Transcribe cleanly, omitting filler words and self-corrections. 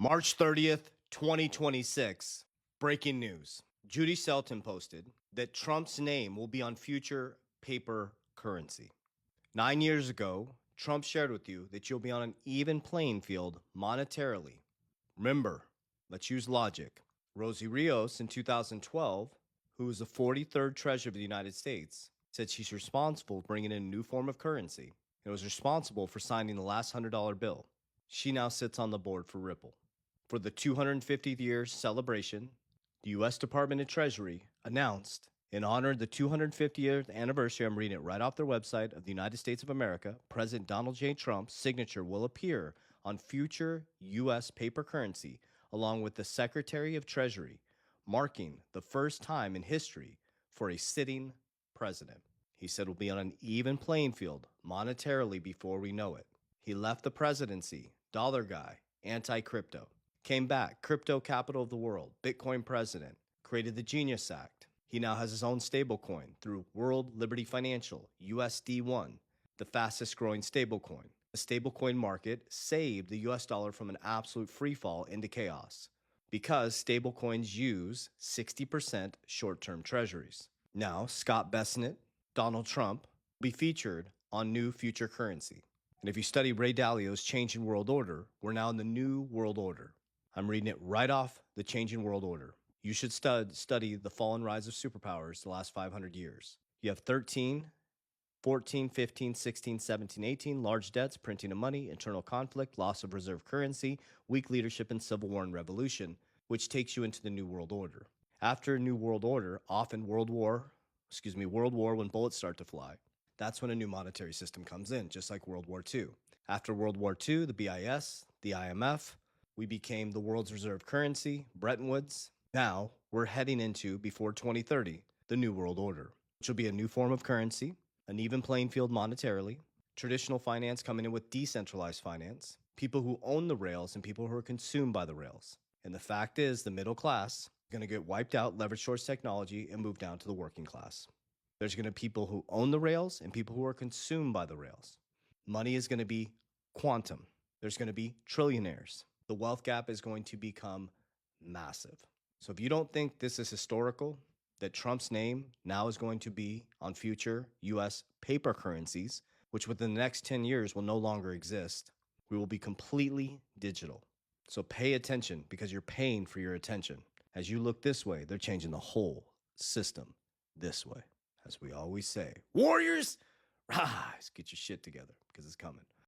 March 30th, 2026. Breaking news. Judy Shelton posted that Trump's name will be on future paper currency. 9 years ago, Trump shared with you that you'll be on an even playing field monetarily. Remember, let's use logic. Rosie Rios in 2012, who was the 43rd Treasurer of the United States, said she's responsible for bringing in a new form of currency and was responsible for signing the last $100 bill. She now sits on the board for Ripple. For the 250th year celebration, the U.S. Department of Treasury announced, in honor of the 250th anniversary, I'm reading it right off their website, of the United States of America, President Donald J. Trump's signature will appear on future U.S. paper currency, along with the Secretary of Treasury, marking the first time in history for a sitting president. He said we'll be on an even playing field monetarily before we know it. He left the presidency, dollar guy, anti-crypto. Came back, crypto capital of the world, Bitcoin president, created the Genius Act. He now has his own stablecoin through World Liberty Financial, USD1, the fastest growing stablecoin. The stablecoin market saved the US dollar from an absolute free fall into chaos because stablecoins use 60% short-term treasuries. Now, Scott Bessent, Donald Trump, will be featured on new future currency. And if you study Ray Dalio's Changing World Order, we're now in the new world order. I'm reading it right off the Changing World Order. You should study the fall and rise of superpowers the last 500 years. You have 13, 14, 15, 16, 17, 18, large debts, printing of money, internal conflict, loss of reserve currency, weak leadership, and civil war and revolution, which takes you into the New World Order. After a New World Order, often World War when bullets start to fly, that's when a new monetary system comes in, just like World War II. After World War II, the BIS, the IMF, we became the world's reserve currency, Bretton Woods. Now we're heading into, before 2030, the New World Order, which will be a new form of currency, an even playing field monetarily, traditional finance coming in with decentralized finance, people who own the rails and people who are consumed by the rails. And the fact is, the middle class is going to get wiped out, leverage towards technology, and move down to the working class. There's going to be people who own the rails and people who are consumed by the rails. Money is going to be quantum. There's going to be trillionaires. The wealth gap is going to become massive. So if you don't think this is historical, that Trump's name now is going to be on future U.S. paper currencies, which within the next 10 years will no longer exist, we will be completely digital. So pay attention, because you're paying for your attention. As you look this way, they're changing the whole system this way. As we always say, warriors, rise, get your shit together, because it's coming.